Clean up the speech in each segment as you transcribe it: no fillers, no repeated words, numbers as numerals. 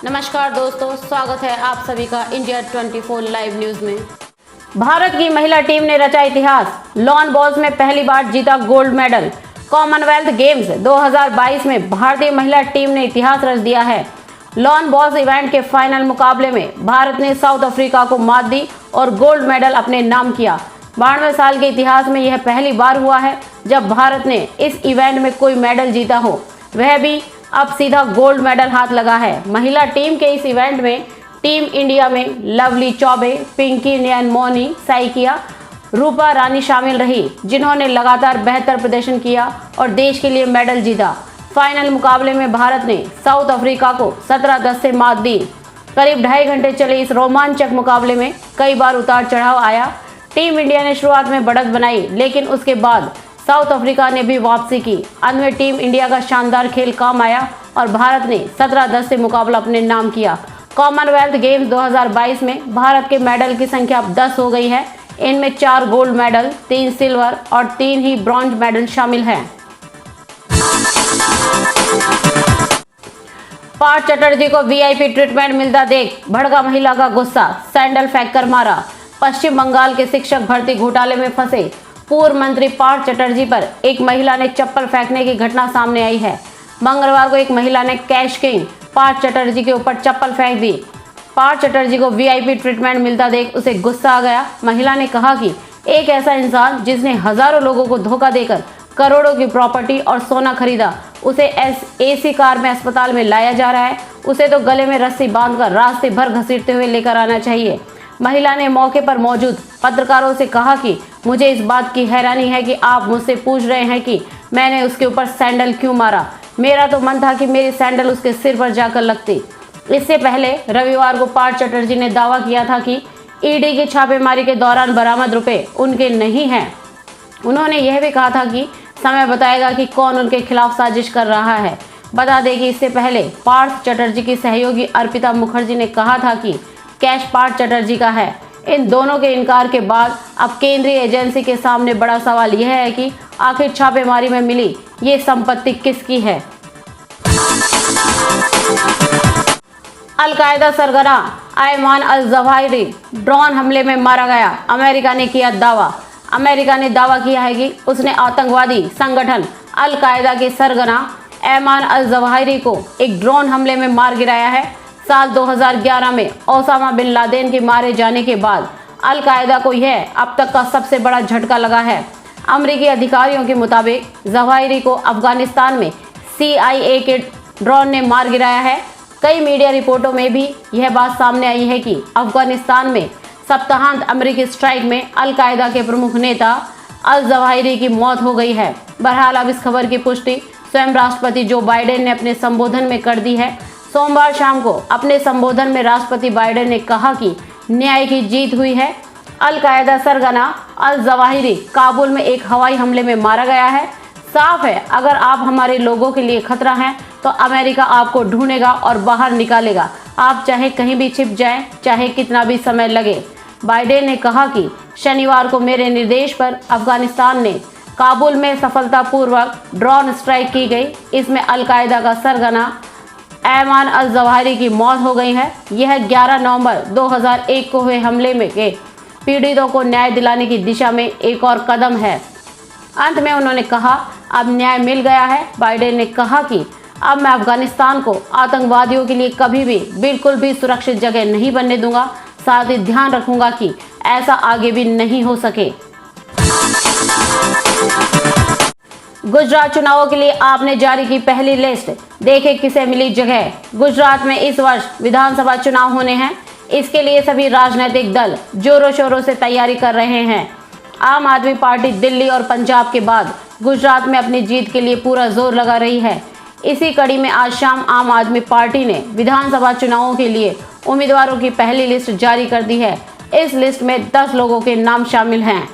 नमस्कार दोस्तों, स्वागत है आप सभी का इंडिया 24 लाइव न्यूज में। भारत की महिला टीम ने रचा इतिहास, लॉन बॉल्स में पहली बार जीता गोल्ड मेडल। कॉमनवेल्थ गेम्स 2022 में भारतीय महिला टीम ने इतिहास रच दिया है। लॉन बॉल्स इवेंट के फाइनल मुकाबले में भारत ने साउथ अफ्रीका को मात दी और गोल्ड मेडल अपने नाम किया। 92 साल के इतिहास में यह पहली बार हुआ है जब भारत ने इस इवेंट में कोई मेडल जीता हो, वह भी अब सीधा गोल्ड मेडल हाथ लगा है। महिला टीम के इस इवेंट में टीम इंडिया में लवली चौबे, पिंकी नैनमोनी साइकिया, रूपा रानी शामिल रही, जिन्होंने लगातार बेहतर प्रदर्शन किया और देश के लिए मेडल जीता। फाइनल मुकाबले में भारत ने साउथ अफ्रीका को 17-10 से मात दी। करीब 2.5 घंटे चले इस रोमांचक मुकाबले में कई बार उतार चढ़ाव आया। टीम इंडिया ने शुरुआत में बढ़त बनाई, लेकिन उसके बाद साउथ अफ्रीका ने भी वापसी की। अंत में टीम इंडिया का शानदार खेल काम आया और भारत ने 17-10 से मुकाबला अपने नाम किया। कॉमनवेल्थ गेम्स 2022 में भारत के मेडल की संख्या अब 10 हो गई है। इनमें 4 गोल्ड मेडल, 3 सिल्वर और 3 ही ब्रॉन्ज मेडल शामिल हैं। पार्थ चटर्जी को वीआईपी ट्रीटमेंट मिलता देख भड़का महिला का गुस्सा, सैंडल फेंककर मारा। पश्चिम बंगाल के शिक्षक भर्ती घोटाले में फंसे पूर्व मंत्री पार्थ चटर्जी पर एक महिला ने चप्पल फेंकने की घटना सामने आई है। मंगलवार को एक महिला ने कैश किंग पार्थ चटर्जी के ऊपर चप्पल फेंक दी। पार्थ चटर्जी को वीआईपी ट्रीटमेंट मिलता देख उसे गुस्सा आ गया। महिला ने कहा कि एक ऐसा इंसान जिसने हजारों लोगों को धोखा देकर करोड़ों की प्रॉपर्टी और सोना खरीदा, उसे एसी कार में अस्पताल में लाया जा रहा है। उसे तो गले में रस्सी बांधकर रास्ते भर घसीटते हुए लेकर आना चाहिए। महिला ने मौके पर मौजूद पत्रकारों से कहा कि मुझे इस बात की हैरानी है कि आप मुझसे पूछ रहे हैं कि मैंने उसके ऊपर सैंडल क्यों मारा। मेरा तो मन था कि मेरी सैंडल उसके सिर पर जाकर लगती। इससे पहले रविवार को पार्थ चटर्जी ने दावा किया था कि ईडी की छापेमारी के दौरान बरामद रुपए उनके नहीं हैं। उन्होंने यह भी कहा था कि समय बताएगा कि कौन उनके खिलाफ साजिश कर रहा है। बता दें कि इससे पहले पार्थ चटर्जी की सहयोगी अर्पिता मुखर्जी ने कहा था कि कैश पार्थ चटर्जी का है। इन दोनों के इनकार के बाद अब केंद्रीय एजेंसी के सामने बड़ा सवाल यह है कि आखिर छापेमारी में मिली ये संपत्ति किसकी है। अल-कायदा सरगना अयमान अल-जवाहिरी ड्रोन हमले में मारा गया। अमेरिका ने किया दावा। अमेरिका ने दावा किया है कि उसने आतंकवादी संगठन अल-कायदा के सरगना अयमान अल-जवाहिरी को एक ड्रोन हमले में मार गिराया है। साल 2011 में ओसामा बिन लादेन के मारे जाने के बाद अल-कायदा को यह अब तक का सबसे बड़ा झटका लगा है। अमेरिकी अधिकारियों के मुताबिक जवाहिरी को अफगानिस्तान में CIA के ड्रोन ने मार गिराया है। कई मीडिया रिपोर्टों में भी यह बात सामने आई है कि अफगानिस्तान में सप्ताहांत अमेरिकी स्ट्राइक में अल-कायदा के प्रमुख नेता अल-जवाहिरी की मौत हो गई है। बहरहाल अब इस खबर की पुष्टि स्वयं राष्ट्रपति जो बाइडेन ने अपने संबोधन में कर दी है। सोमवार शाम को अपने संबोधन में राष्ट्रपति बाइडेन ने कहा कि न्याय की जीत हुई है। अल-कायदा सरगना अल-जवाहिरी काबुल में एक हवाई हमले में मारा गया है। साफ है, अगर आप हमारे लोगों के लिए खतरा हैं तो अमेरिका आपको ढूंढेगा और बाहर निकालेगा। आप चाहे कहीं भी छिप जाएं, चाहे कितना भी समय लगे। बाइडेन ने कहा कि शनिवार को मेरे निर्देश पर अफगानिस्तान ने काबुल में सफलतापूर्वक ड्रोन स्ट्राइक की गई। इसमें अल-कायदा का सरगना अयमान अल-जवाहिरी की मौत हो गई है। यह 11 नवंबर 2001 को हुए हमले में के पीड़ितों को न्याय दिलाने की दिशा में एक और कदम है। अंत में उन्होंने कहा, अब न्याय मिल गया है। बाइडेन ने कहा कि अब मैं अफगानिस्तान को आतंकवादियों के लिए कभी भी बिल्कुल भी सुरक्षित जगह नहीं बनने दूंगा। साथ ही ध्यान रखूंगा कि ऐसा आगे भी नहीं हो सके। गुजरात चुनावों के लिए आपने जारी की पहली लिस्ट, देखे किसे मिली जगह। गुजरात में इस वर्ष विधानसभा चुनाव होने हैं। इसके लिए सभी राजनीतिक दल जोरों शोरों से तैयारी कर रहे हैं। आम आदमी पार्टी दिल्ली और पंजाब के बाद गुजरात में अपनी जीत के लिए पूरा जोर लगा रही है। इसी कड़ी में आज शाम आम आदमी पार्टी ने विधानसभा चुनावों के लिए उम्मीदवारों की पहली लिस्ट जारी कर दी है। इस लिस्ट में 10 लोगों के नाम शामिल हैं।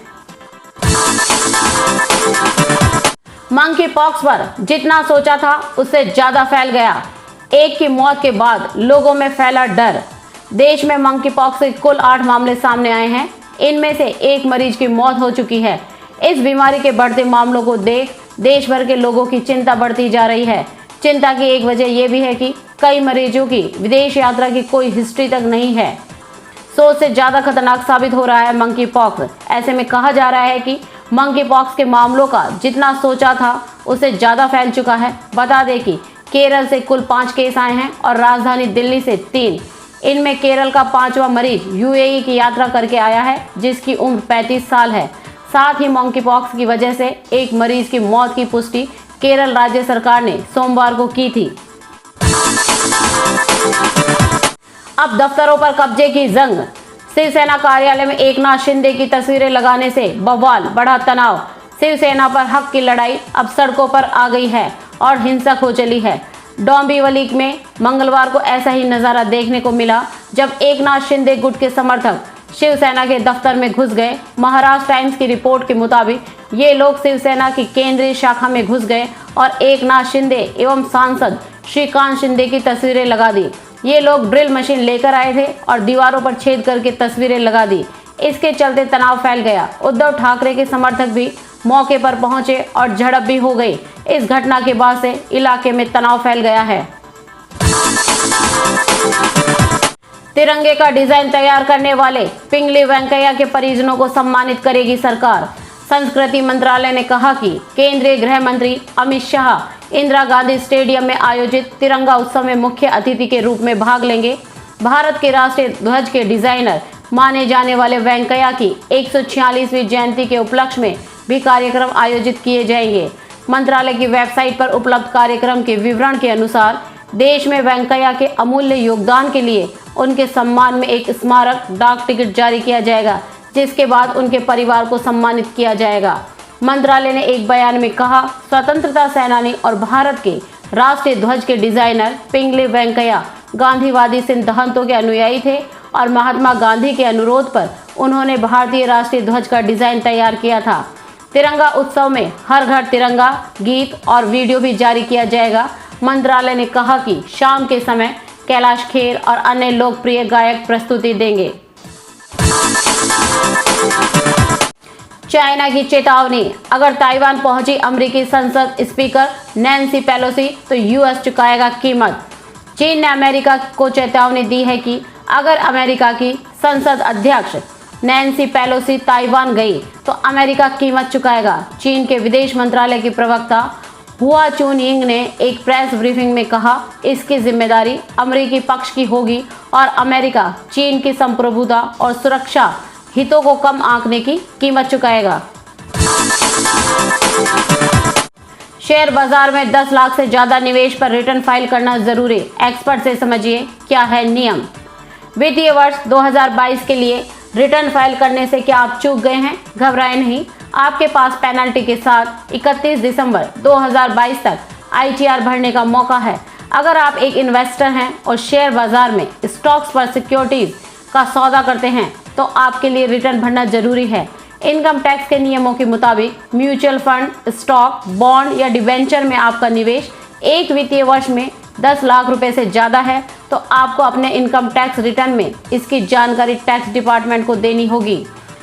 मंकी पॉक्स पर जितना सोचा था उससे ज्यादा फैल गया। एक की मौत के बाद लोगों में फैला डर। देश में मंकी पॉक्स के कुल 8 मामले सामने आए हैं। इनमें से एक मरीज की मौत हो चुकी है। इस बीमारी के बढ़ते मामलों को देख देश भर के लोगों की चिंता बढ़ती जा रही है। चिंता की एक वजह यह भी है कि कई मरीजों की विदेश यात्रा की कोई हिस्ट्री तक नहीं है। सोच से ज्यादा खतरनाक साबित हो रहा है मंकी पॉक्स। ऐसे में कहा जा रहा है कि मंकी पॉक्स के मामलों का जितना सोचा था उससे ज्यादा फैल चुका है। बता दें कि केरल से कुल 5 केस आए हैं और राजधानी दिल्ली से 3। इनमें केरल का 5वां मरीज यूएई की यात्रा करके आया है, जिसकी उम्र 35 साल है। साथ ही मंकी पॉक्स की वजह से एक मरीज की मौत की पुष्टि केरल राज्य सरकार ने सोमवार को की थी। अब दफ्तरों पर कब्जे की जंग। शिवसेना कार्यालय में एकनाथ शिंदे की तस्वीरें लगाने से बवाल, बढ़ा तनाव। शिवसेना पर हक की लड़ाई अब सड़कों पर आ गई है और हिंसक हो चली है। डोंबिवली में मंगलवार को ऐसा ही नजारा देखने को मिला जब एकनाथ शिंदे गुट के समर्थक शिवसेना के दफ्तर में घुस गए। महाराष्ट्र टाइम्स की रिपोर्ट के मुताबिक ये लोग शिवसेना की केंद्रीय शाखा में घुस गए और एकनाथ शिंदे एवं सांसद श्रीकांत शिंदे की तस्वीरें लगा दी। ये लोग ड्रिल मशीन लेकर आए थे और दीवारों पर छेद करके तस्वीरें लगा दी। इसके चलते तनाव फैल गया। उद्धव ठाकरे के समर्थक भी मौके पर पहुंचे और झड़प भी हो गई। इस घटना के बाद से इलाके में तनाव फैल गया है। तिरंगे का डिजाइन तैयार करने वाले पिंगली वेंकैया के परिजनों को सम्मानित करेगी सरकार। संस्कृति मंत्रालय ने कहा कि केंद्रीय गृह मंत्री अमित शाह इंदिरा गांधी स्टेडियम में आयोजित तिरंगा उत्सव में मुख्य अतिथि के रूप में भाग लेंगे। भारत के राष्ट्रीय ध्वज के डिजाइनर माने जाने वाले वेंकैया की 146वीं जयंती के उपलक्ष्य में भी कार्यक्रम आयोजित किए जाएंगे। मंत्रालय की वेबसाइट पर उपलब्ध कार्यक्रम के विवरण के अनुसार देश में वेंकैया के अमूल्य योगदान के लिए उनके सम्मान में एक स्मारक डाक टिकट जारी किया जाएगा, जिसके बाद उनके परिवार को सम्मानित किया जाएगा। मंत्रालय ने एक बयान में कहा, स्वतंत्रता सेनानी और भारत के राष्ट्रीय ध्वज के डिजाइनर पिंगली वेंकैया गांधीवादी सिद्धांतों के अनुयायी थे और महात्मा गांधी के अनुरोध पर उन्होंने भारतीय राष्ट्रीय ध्वज का डिजाइन तैयार किया था। तिरंगा उत्सव में हर घर तिरंगा गीत और वीडियो भी जारी किया जाएगा। मंत्रालय ने कहा कि शाम के समय कैलाश खेर और अन्य लोकप्रिय गायक प्रस्तुति देंगे। चाइना की चेतावनी, अगर ताइवान पहुंची अमेरिकी संसद स्पीकर नैन्सी पेलोसी तो यूएस चुकाएगा कीमत। चीन ने अमेरिका को चेतावनी दी है कि अगर अमेरिका की संसद अध्यक्ष नैन्सी पेलोसी ताइवान गई तो अमेरिका कीमत चुकाएगा। चीन के विदेश मंत्रालय की प्रवक्ता हुआ चुनयिंग ने एक प्रेस ब्रीफिंग में कहा, इसकी जिम्मेदारी अमेरिकी पक्ष की होगी और अमेरिका चीन की संप्रभुता और सुरक्षा हितों को कम आंकने की कीमत चुकाएगा। शेयर बाजार में 10 लाख से ज्यादा निवेश पर रिटर्न फाइल करना जरूरी। एक्सपर्ट से समझिए क्या है नियम। वित्तीय वर्ष 2022 के लिए रिटर्न फाइल करने से क्या आप चूक गए हैं? घबराएं नहीं, आपके पास पेनल्टी के साथ 31 दिसंबर 2022 तक आईटीआर भरने का मौका है। अगर आप एक इन्वेस्टर हैं और शेयर बाजार में स्टॉक्स पर सिक्योरिटीज का सौदा करते हैं तो आपके लिए रिटर्न भरना जरूरी है। इनकम टैक्स के नियमों के मुताबिक म्यूचुअल फंड, स्टॉक, बॉन्ड या डिबेंचर में आपका निवेश एक वित्तीय वर्ष में 10 लाख रुपए से ज्यादा है तो आपको अपने इनकम टैक्स रिटर्न में इसकी जानकारी टैक्स डिपार्टमेंट को देनी होगी।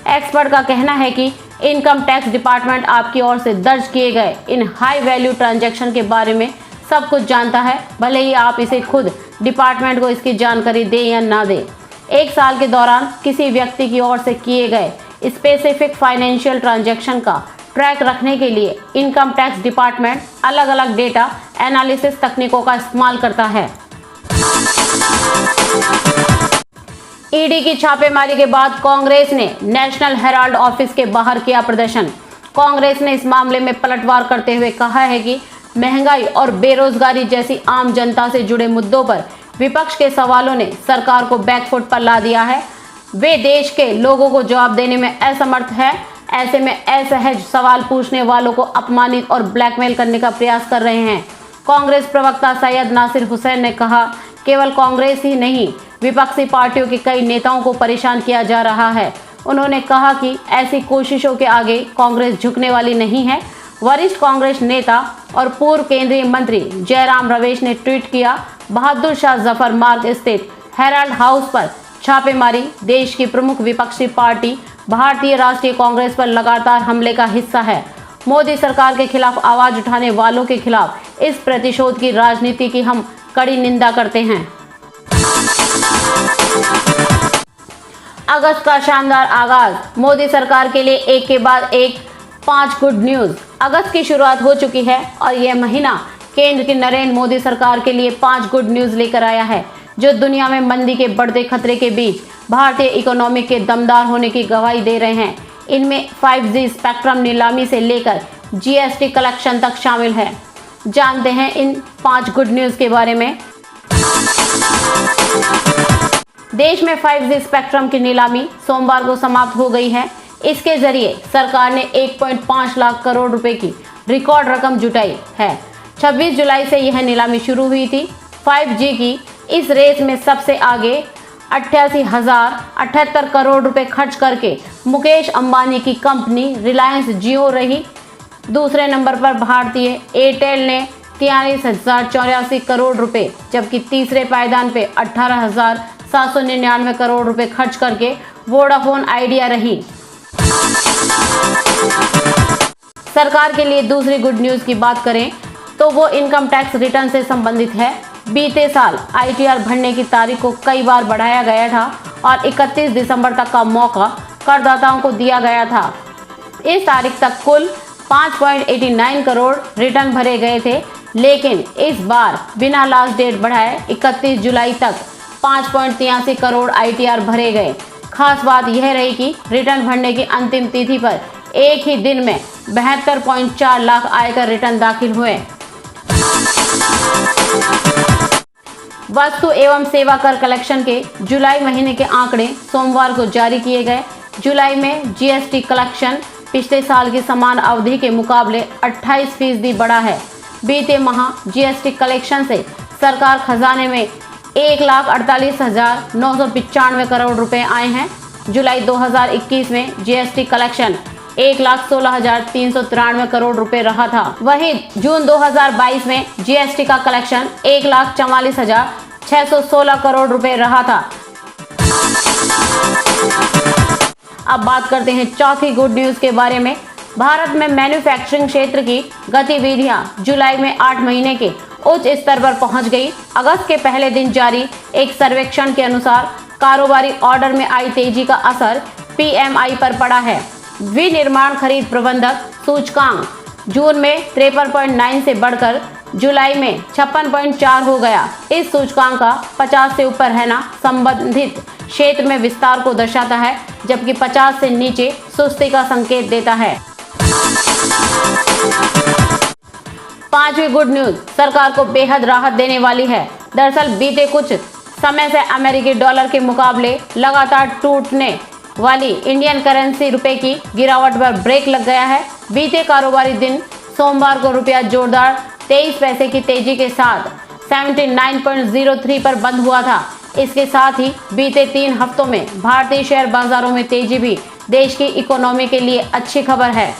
एक्सपर्ट का कहना है कि इनकम टैक्स डिपार्टमेंट आपकी ओर से दर्ज किए गए इन हाई वैल्यू ट्रांजैक्शन के बारे में सब कुछ जानता है, भले ही आप इसे खुद डिपार्टमेंट को इसकी जानकारी दें या ना दें। एक साल के दौरान किसी व्यक्ति की ओर से किए गए स्पेसिफिक फाइनेंशियल ट्रांजैक्शन का ट्रैक रखने के लिए इनकम टैक्स डिपार्टमेंट अलग अलग डेटा एनालिसिस तकनीकों का इस्तेमाल करता है। ईडी की छापेमारी के बाद कांग्रेस ने नेशनल हेराल्ड ऑफिस के बाहर किया प्रदर्शन। कांग्रेस ने इस मामले में पलटवार करते हुए कहा है कि महंगाई और बेरोजगारी जैसी आम जनता से जुड़े मुद्दों पर विपक्ष के सवालों ने सरकार को बैकफुट पर ला दिया है। वे देश के लोगों को जवाब देने में असमर्थ है। ऐसे में असहज सवाल पूछने वालों को अपमानित और ब्लैकमेल करने का प्रयास कर रहे हैं। कांग्रेस प्रवक्ता सैयद नासिर हुसैन ने कहा, केवल कांग्रेस ही नहीं, विपक्षी पार्टियों के कई नेताओं को परेशान किया जा रहा है। उन्होंने कहा कि ऐसी कोशिशों के आगे कांग्रेस झुकने वाली नहीं है। वरिष्ठ कांग्रेस नेता और पूर्व केंद्रीय मंत्री जयराम रमेश ने ट्वीट किया, बहादुर शाह जफर मार्ग स्थित हेराल्ड हाउस पर छापेमारी देश की प्रमुख विपक्षी पार्टी भारतीय राष्ट्रीय कांग्रेस पर लगातार हमले का हिस्सा है। मोदी सरकार के खिलाफ आवाज उठाने वालों के खिलाफ इस प्रतिशोध की राजनीति की हम कड़ी निंदा करते हैं। अगस्त का शानदार आगाज, मोदी सरकार के लिए एक के बाद एक 5 गुड न्यूज। अगस्त की शुरुआत हो चुकी है और यह महीना केंद्र की नरेंद्र मोदी सरकार के लिए 5 गुड न्यूज लेकर आया है, जो दुनिया में मंदी के बढ़ते खतरे के बीच भारतीय इकोनॉमी के दमदार होने की गवाही दे रहे हैं। इनमें 5G स्पेक्ट्रम नीलामी से लेकर GST कलेक्शन तक शामिल है। जानते हैं इन 5 गुड न्यूज के बारे में। देश में 5G स्पेक्ट्रम की नीलामी सोमवार को समाप्त हो गई है। इसके जरिए सरकार ने 1.5 लाख करोड़ रुपए की रिकॉर्ड रकम जुटाई है। 26 जुलाई से यह नीलामी शुरू हुई थी। 5G की इस रेस में सबसे आगे 88,078 करोड़ रुपए खर्च करके मुकेश अंबानी की कंपनी रिलायंस जियो रही। दूसरे नंबर पर भारतीय एयरटेल ने 43,084 करोड़ रुपए, जबकि तीसरे पायदान पे 18,799 करोड़ रुपए खर्च करके वोडाफोन आइडिया रही। सरकार के लिए दूसरी गुड न्यूज की बात करें तो वो इनकम टैक्स रिटर्न से संबंधित है। बीते साल ITR भरने की तारीख को कई बार बढ़ाया गया था और 31 दिसंबर तक का मौका करदाताओं को दिया गया था। इस तारीख तक कुल 5.89 करोड़ रिटर्न भरे गए थे, लेकिन इस बार बिना लास्ट डेट बढ़ाए 31 जुलाई तक 5.83 करोड़ ITR भरे गए। खास बात यह रही कि रिटर्न भरने की अंतिम तिथि पर एक ही दिन में 72.4 लाख आयकर रिटर्न दाखिल हुए। वस्तु एवं सेवा कर कलेक्शन के जुलाई महीने के आंकड़े सोमवार को जारी किए गए। जुलाई में GST कलेक्शन पिछले साल की समान अवधि के मुकाबले 28% बढ़ा है। बीते माह GST कलेक्शन से सरकार खजाने में 1,48,995 करोड़ रुपए आए हैं। जुलाई 2021 में GST कलेक्शन 1,16,393 करोड़ रुपए रहा था। वहीं जून 2022 में GST का कलेक्शन 1,44,616 करोड़ रुपए रहा था। अब बात करते हैं चौथी गुड न्यूज के बारे में। भारत में मैन्युफैक्चरिंग क्षेत्र की गतिविधियां जुलाई में 8 महीने के उच्च स्तर पर पहुंच गई। अगस्त के पहले दिन जारी एक सर्वेक्षण के अनुसार कारोबारी ऑर्डर में आई तेजी का असर PMI पर पड़ा है। विनिर्माण खरीद प्रबंधक सूचकांक जून में 53.9 से बढ़कर जुलाई में 56.4 हो गया। इस सूचकांक का 50 से ऊपर रहना संबंधित क्षेत्र में विस्तार को दर्शाता है, जबकि 50 से नीचे सुस्ती का संकेत देता है। पांचवी गुड न्यूज सरकार को बेहद राहत देने वाली है। दरअसल बीते कुछ समय से अमेरिकी डॉलर के मुकाबले लगातार टूटने वाली इंडियन करेंसी रुपए की गिरावट पर ब्रेक लग गया है। बीते कारोबारी दिन सोमवार को रुपया जोरदार 23 पैसे की तेजी के साथ 79.03 पर बंद हुआ था। इसके साथ ही बीते 3 हफ्तों में भारतीय शेयर बाजारों में तेजी भी देश की इकोनॉमी के लिए अच्छी खबर है।